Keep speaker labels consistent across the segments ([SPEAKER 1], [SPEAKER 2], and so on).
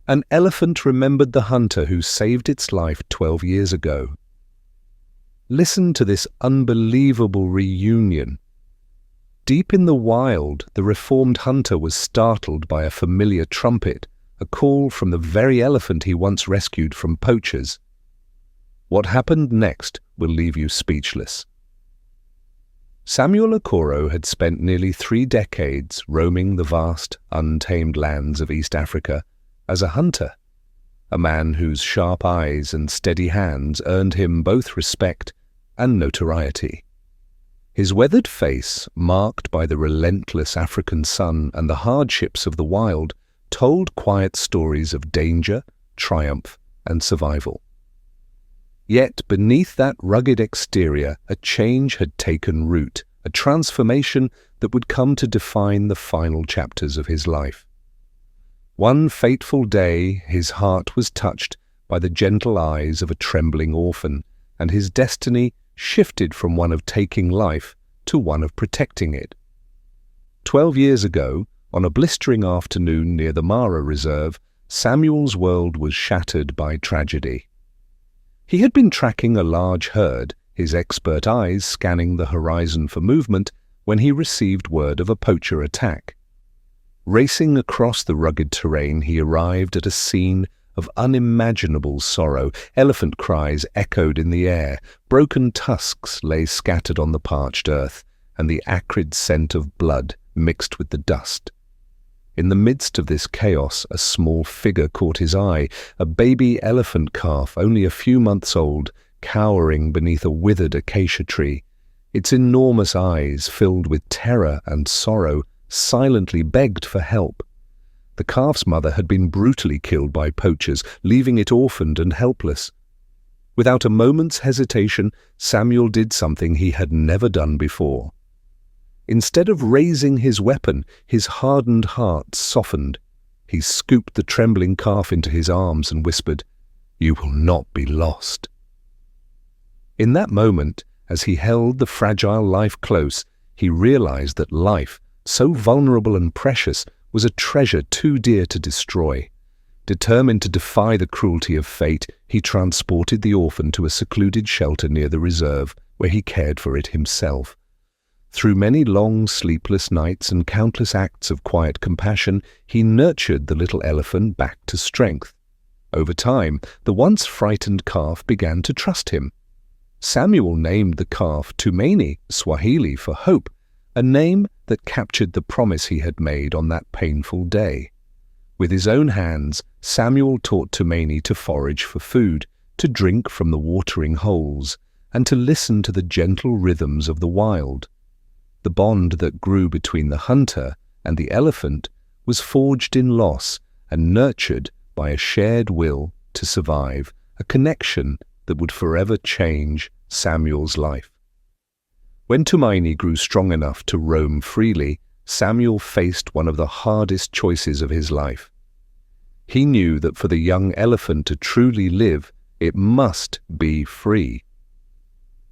[SPEAKER 1] An elephant remembered the hunter who saved its life 12 years ago. Listen to this unbelievable reunion. Deep in the wild, the reformed hunter was startled by a familiar trumpet, a call from the very elephant he once rescued from poachers. What happened next will leave you speechless. Samuel Okoro had spent nearly 3 decades roaming the vast, untamed lands of East Africa as a hunter, a man whose sharp eyes and steady hands earned him both respect and notoriety. His weathered face, marked by the relentless African sun and the hardships of the wild, told quiet stories of danger, triumph, and survival. Yet beneath that rugged exterior, a change had taken root, a transformation that would come to define the final chapters of his life. One fateful day, his heart was touched by the gentle eyes of a trembling orphan, and his destiny shifted from one of taking life to one of protecting it. 12 years ago, on a blistering afternoon near the Mara Reserve, Samuel's world was shattered by tragedy. He had been tracking a large herd, his expert eyes scanning the horizon for movement, when he received word of a poacher attack. Racing across the rugged terrain, he arrived at a scene of unimaginable sorrow. Elephant cries echoed in the air, broken tusks lay scattered on the parched earth, and the acrid scent of blood mixed with the dust. In the midst of this chaos, a small figure caught his eye, a baby elephant calf only a few months old, cowering beneath a withered acacia tree. Its enormous eyes, filled with terror and sorrow, silently begged for help. The calf's mother had been brutally killed by poachers, leaving it orphaned and helpless. Without a moment's hesitation, Samuel did something he had never done before. Instead of raising his weapon, his hardened heart softened. He scooped the trembling calf into his arms and whispered, "You will not be lost." In that moment, as he held the fragile life close, he realized that life, so vulnerable and precious, was a treasure too dear to destroy. Determined to defy the cruelty of fate, he transported the orphan to a secluded shelter near the reserve, where he cared for it himself. Through many long, sleepless nights and countless acts of quiet compassion, he nurtured the little elephant back to strength. Over time, the once frightened calf began to trust him. Samuel named the calf Tumaini, Swahili for hope, a name that captured the promise he had made on that painful day. With his own hands, Samuel taught Tumaini to forage for food, to drink from the watering holes, and to listen to the gentle rhythms of the wild. The bond that grew between the hunter and the elephant was forged in loss and nurtured by a shared will to survive, a connection that would forever change Samuel's life. When Tumaini grew strong enough to roam freely, Samuel faced one of the hardest choices of his life. He knew that for the young elephant to truly live, it must be free.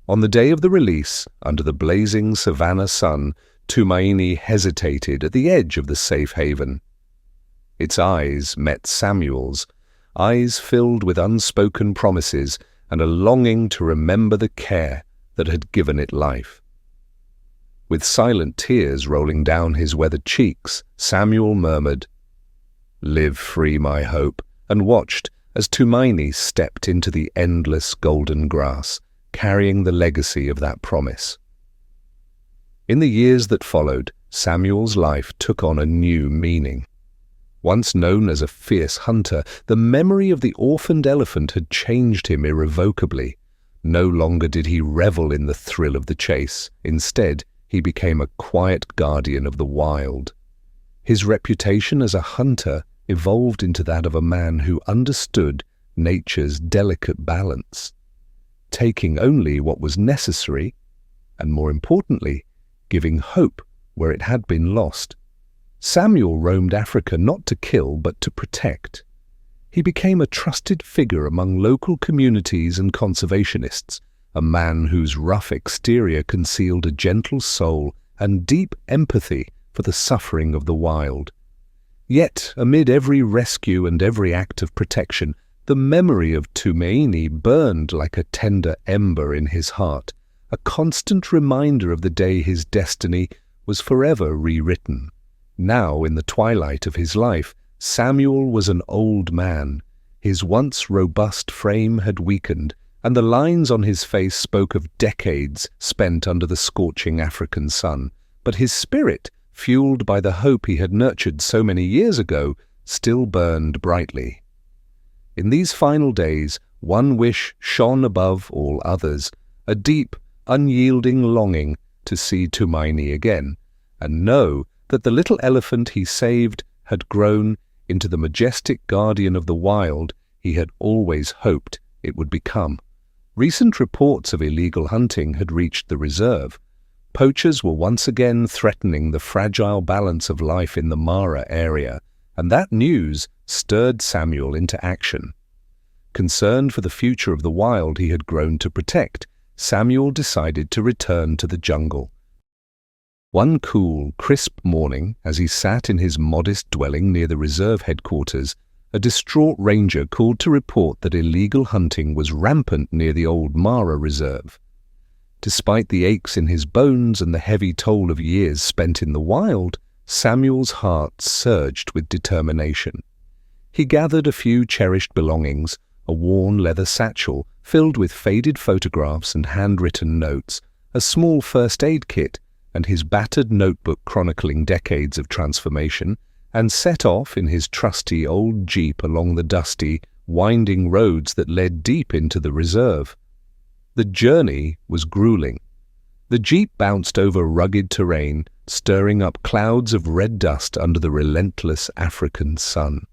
[SPEAKER 1] On the day of the release, under the blazing savannah sun, Tumaini hesitated at the edge of the safe haven. Its eyes met Samuel's, eyes filled with unspoken promises and a longing to remember the care that had given it life. With silent tears rolling down his weathered cheeks, Samuel murmured, "Live free, my hope," and watched as Tumaini stepped into the endless golden grass, carrying the legacy of that promise. In the years that followed, Samuel's life took on a new meaning. Once known as a fierce hunter, the memory of the orphaned elephant had changed him irrevocably. No longer did he revel in the thrill of the chase. Instead, he became a quiet guardian of the wild. His reputation as a hunter evolved into that of a man who understood nature's delicate balance, taking only what was necessary, and more importantly, giving hope where it had been lost. Samuel roamed Africa not to kill but to protect. He became a trusted figure among local communities and conservationists, a man whose rough exterior concealed a gentle soul and deep empathy for the suffering of the wild. Yet, amid every rescue and every act of protection, the memory of Tumaini burned like a tender ember in his heart, a constant reminder of the day his destiny was forever rewritten. Now, in the twilight of his life, Samuel was an old man. His once robust frame had weakened, and the lines on his face spoke of decades spent under the scorching African sun. But his spirit, fueled by the hope he had nurtured so many years ago, still burned brightly. In these final days, one wish shone above all others, a deep, unyielding longing to see Tumaini again, and know that the little elephant he saved had grown into the majestic guardian of the wild he had always hoped it would become. Recent reports of illegal hunting had reached the reserve. Poachers were once again threatening the fragile balance of life in the Mara area, and that news stirred Samuel into action. Concerned for the future of the wild he had grown to protect, Samuel decided to return to the jungle. One cool, crisp morning, as he sat in his modest dwelling near the reserve headquarters, a distraught ranger called to report that illegal hunting was rampant near the old Mara reserve. Despite the aches in his bones and the heavy toll of years spent in the wild, Samuel's heart surged with determination. He gathered a few cherished belongings, a worn leather satchel filled with faded photographs and handwritten notes, a small first aid kit, and his battered notebook chronicling decades of transformation, and set off in his trusty old jeep along the dusty, winding roads that led deep into the reserve. The journey was grueling. The jeep bounced over rugged terrain, stirring up clouds of red dust under the relentless African sun.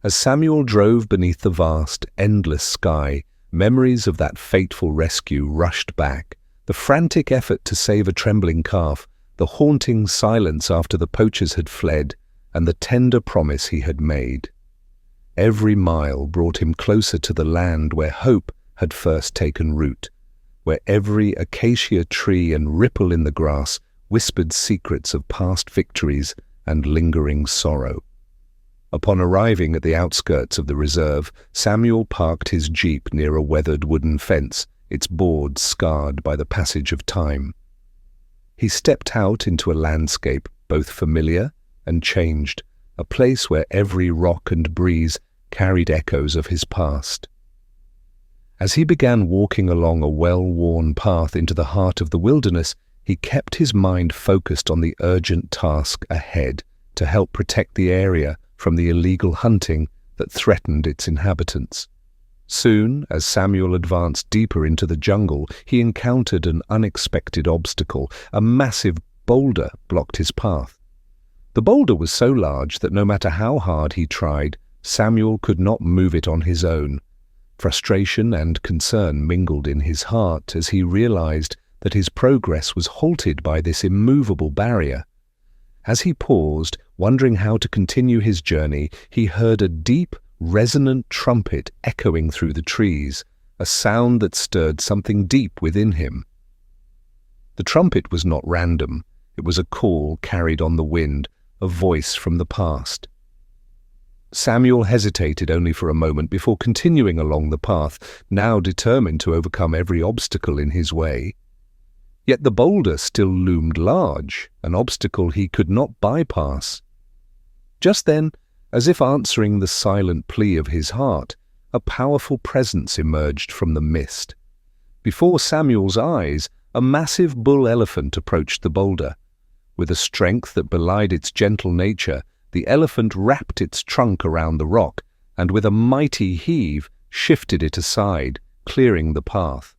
[SPEAKER 1] As Samuel drove beneath the vast, endless sky, memories of that fateful rescue rushed back. The frantic effort to save a trembling calf, the haunting silence after the poachers had fled, and the tender promise he had made. Every mile brought him closer to the land where hope had first taken root, where every acacia tree and ripple in the grass whispered secrets of past victories and lingering sorrow. Upon arriving at the outskirts of the reserve, Samuel parked his jeep near a weathered wooden fence, its boards scarred by the passage of time. He stepped out into a landscape both familiar and changed, a place where every rock and breeze carried echoes of his past. As he began walking along a well-worn path into the heart of the wilderness, he kept his mind focused on the urgent task ahead to help protect the area from the illegal hunting that threatened its inhabitants. Soon, as Samuel advanced deeper into the jungle, he encountered an unexpected obstacle. A massive boulder blocked his path. The boulder was so large that no matter how hard he tried, Samuel could not move it on his own. Frustration and concern mingled in his heart as he realized that his progress was halted by this immovable barrier. As he paused, wondering how to continue his journey, he heard a deep, resonant trumpet echoing through the trees, a sound that stirred something deep within him. The trumpet was not random. It was a call carried on the wind, a voice from the past. Samuel hesitated only for a moment before continuing along the path, now determined to overcome every obstacle in his way. Yet the boulder still loomed large, an obstacle he could not bypass. Just then, as if answering the silent plea of his heart, a powerful presence emerged from the mist. Before Samuel's eyes, a massive bull elephant approached the boulder. With a strength that belied its gentle nature, the elephant wrapped its trunk around the rock and with a mighty heave shifted it aside, clearing the path.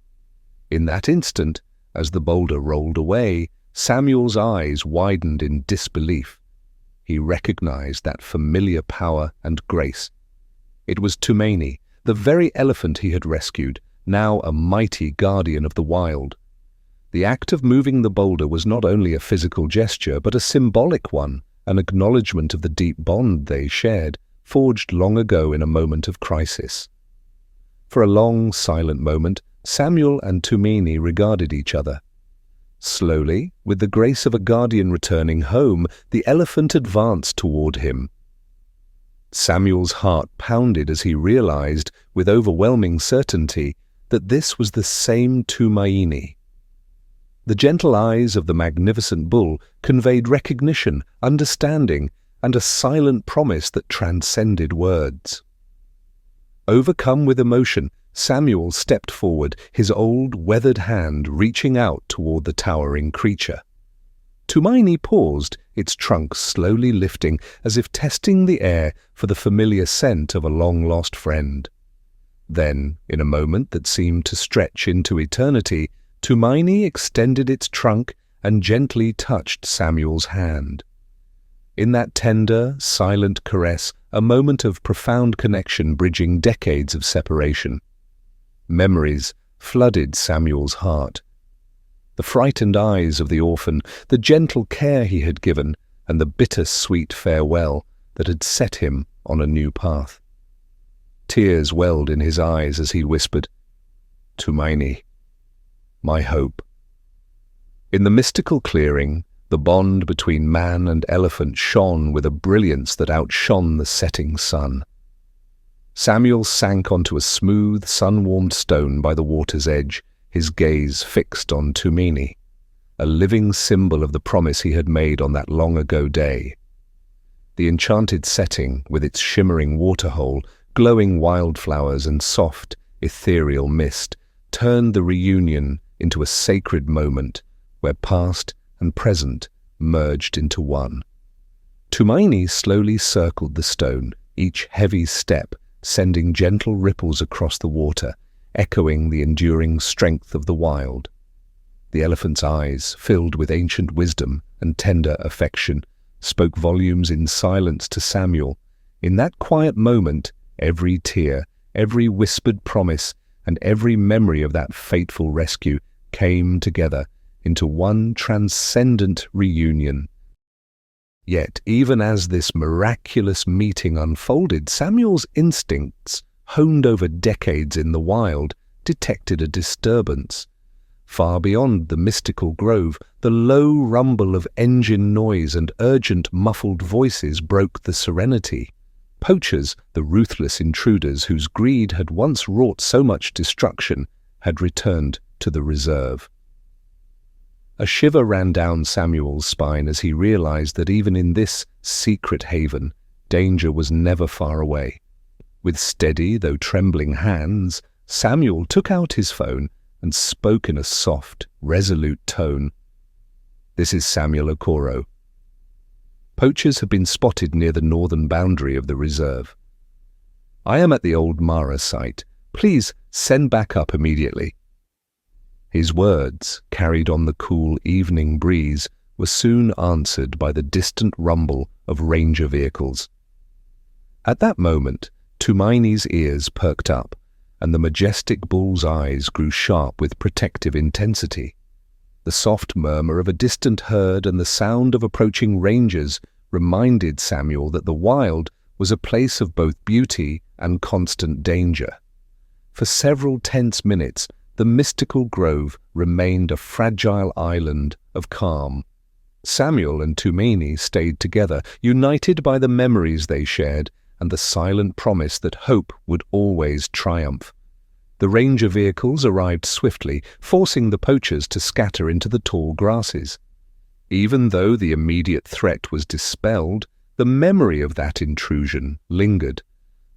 [SPEAKER 1] In that instant, as the boulder rolled away, Samuel's eyes widened in disbelief. He recognized that familiar power and grace. It was Tumaini, the very elephant he had rescued, now a mighty guardian of the wild. The act of moving the boulder was not only a physical gesture, but a symbolic one, an acknowledgement of the deep bond they shared, forged long ago in a moment of crisis. For a long, silent moment, Samuel and Tumaini regarded each other. Slowly, with the grace of a guardian returning home, the elephant advanced toward him. Samuel's heart pounded as he realized, with overwhelming certainty, that this was the same Tumaini. The gentle eyes of the magnificent bull conveyed recognition, understanding, and a silent promise that transcended words. Overcome with emotion, Samuel stepped forward, his old, weathered hand reaching out toward the towering creature. Tumaini paused, its trunk slowly lifting, as if testing the air for the familiar scent of a long-lost friend. Then, in a moment that seemed to stretch into eternity, Tumaini extended its trunk and gently touched Samuel's hand. In that tender, silent caress, a moment of profound connection bridging decades of separation. Memories flooded Samuel's heart. The frightened eyes of the orphan, the gentle care he had given, and the bitter-sweet farewell that had set him on a new path. Tears welled in his eyes as he whispered, "Tumaini, my hope." In the mystical clearing, the bond between man and elephant shone with a brilliance that outshone the setting sun. Samuel sank onto a smooth, sun-warmed stone by the water's edge, his gaze fixed on Tumaini, a living symbol of the promise he had made on that long-ago day. The enchanted setting, with its shimmering waterhole, glowing wildflowers and soft, ethereal mist, turned the reunion into a sacred moment where past and present merged into one. Tumaini slowly circled the stone, each heavy step sending gentle ripples across the water, echoing the enduring strength of the wild. The elephant's eyes, filled with ancient wisdom and tender affection, spoke volumes in silence to Samuel. In that quiet moment, every tear, every whispered promise, and every memory of that fateful rescue came together into one transcendent reunion. Yet, even as this miraculous meeting unfolded, Samuel's instincts, honed over decades in the wild, detected a disturbance. Far beyond the mystical grove, the low rumble of engine noise and urgent muffled voices broke the serenity. Poachers, the ruthless intruders whose greed had once wrought so much destruction, had returned to the reserve. A shiver ran down Samuel's spine as he realized that even in this secret haven, danger was never far away. With steady, though trembling hands, Samuel took out his phone and spoke in a soft, resolute tone. "This is Samuel Okoro. Poachers have been spotted near the northern boundary of the reserve. I am at the old Mara site. Please send back up immediately." His words, carried on the cool evening breeze, were soon answered by the distant rumble of ranger vehicles. At that moment, Tumaini's ears perked up, and the majestic bull's eyes grew sharp with protective intensity. The soft murmur of a distant herd and the sound of approaching rangers reminded Samuel that the wild was a place of both beauty and constant danger. For several tense minutes, the mystical grove remained a fragile island of calm. Samuel and Tumaini stayed together, united by the memories they shared and the silent promise that hope would always triumph. The ranger vehicles arrived swiftly, forcing the poachers to scatter into the tall grasses. Even though the immediate threat was dispelled, the memory of that intrusion lingered,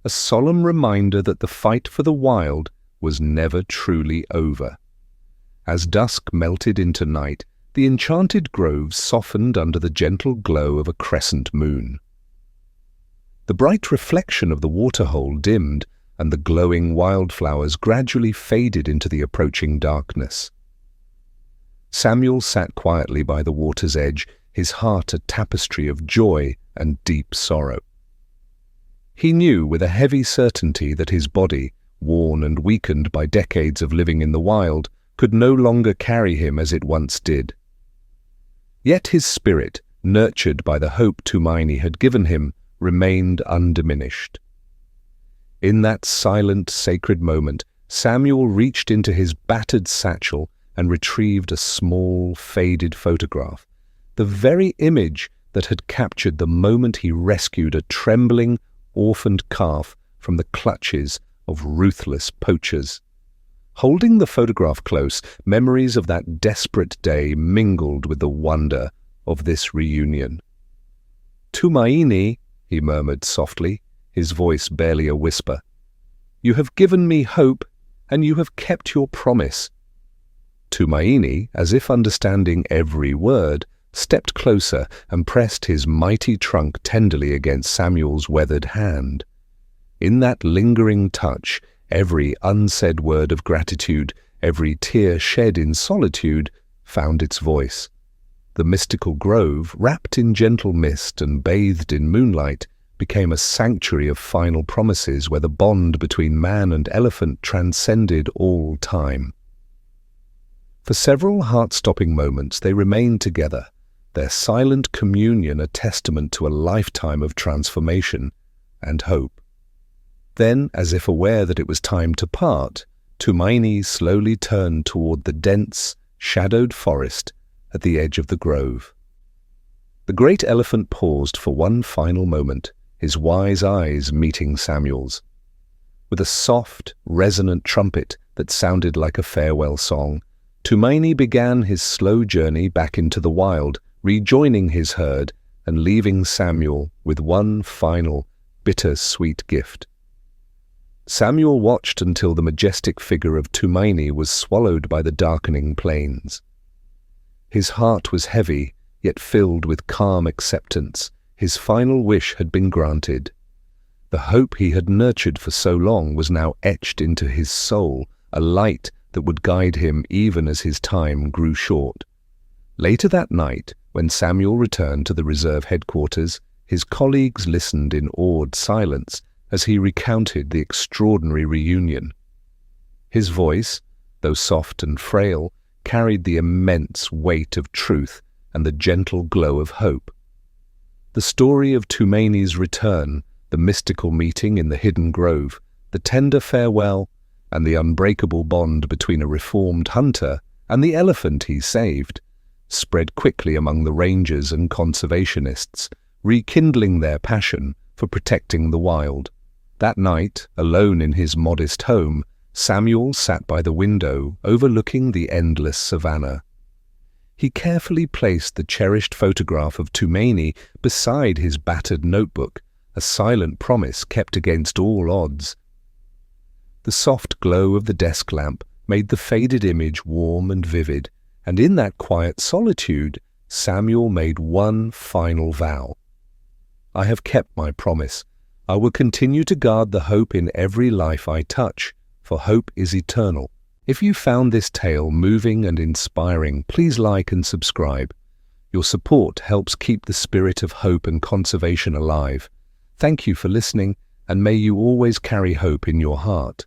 [SPEAKER 1] a solemn reminder that the fight for the wild was never truly over. As dusk melted into night, the enchanted grove softened under the gentle glow of a crescent moon. The bright reflection of the waterhole dimmed, and the glowing wildflowers gradually faded into the approaching darkness. Samuel sat quietly by the water's edge, his heart a tapestry of joy and deep sorrow. He knew with a heavy certainty that his body, worn and weakened by decades of living in the wild, could no longer carry him as it once did. Yet his spirit, nurtured by the hope Tumaini had given him, remained undiminished. In that silent, sacred moment, Samuel reached into his battered satchel and retrieved a small, faded photograph, the very image that had captured the moment he rescued a trembling, orphaned calf from the clutches of ruthless poachers. Holding the photograph close, memories of that desperate day mingled with the wonder of this reunion. "Tumaini," he murmured softly, his voice barely a whisper, "you have given me hope, and you have kept your promise." Tumaini, as if understanding every word, stepped closer and pressed his mighty trunk tenderly against Samuel's weathered hand. In that lingering touch, every unsaid word of gratitude, every tear shed in solitude, found its voice. The mystical grove, wrapped in gentle mist and bathed in moonlight, became a sanctuary of final promises where the bond between man and elephant transcended all time. For several heart-stopping moments they remained together, their silent communion a testament to a lifetime of transformation and hope. Then, as if aware that it was time to part, Tumaini slowly turned toward the dense, shadowed forest at the edge of the grove. The great elephant paused for one final moment, his wise eyes meeting Samuel's. With a soft, resonant trumpet that sounded like a farewell song, Tumaini began his slow journey back into the wild, rejoining his herd and leaving Samuel with one final, bitter-sweet gift. Samuel watched until the majestic figure of Tumaini was swallowed by the darkening plains. His heart was heavy, yet filled with calm acceptance. His final wish had been granted. The hope he had nurtured for so long was now etched into his soul, a light that would guide him even as his time grew short. Later that night, when Samuel returned to the reserve headquarters, his colleagues listened in awed silence as he recounted the extraordinary reunion. His voice, though soft and frail, carried the immense weight of truth and the gentle glow of hope. The story of Tumaini's return, the mystical meeting in the hidden grove, the tender farewell, and the unbreakable bond between a reformed hunter and the elephant he saved, spread quickly among the rangers and conservationists, rekindling their passion for protecting the wild. That night, alone in his modest home, Samuel sat by the window overlooking the endless savannah. He carefully placed the cherished photograph of Tumaini beside his battered notebook, a silent promise kept against all odds. The soft glow of the desk lamp made the faded image warm and vivid, and in that quiet solitude, Samuel made one final vow. "I have kept my promise. I will continue to guard the hope in every life I touch, for hope is eternal." If you found this tale moving and inspiring, please like and subscribe. Your support helps keep the spirit of hope and conservation alive. Thank you for listening, and may you always carry hope in your heart.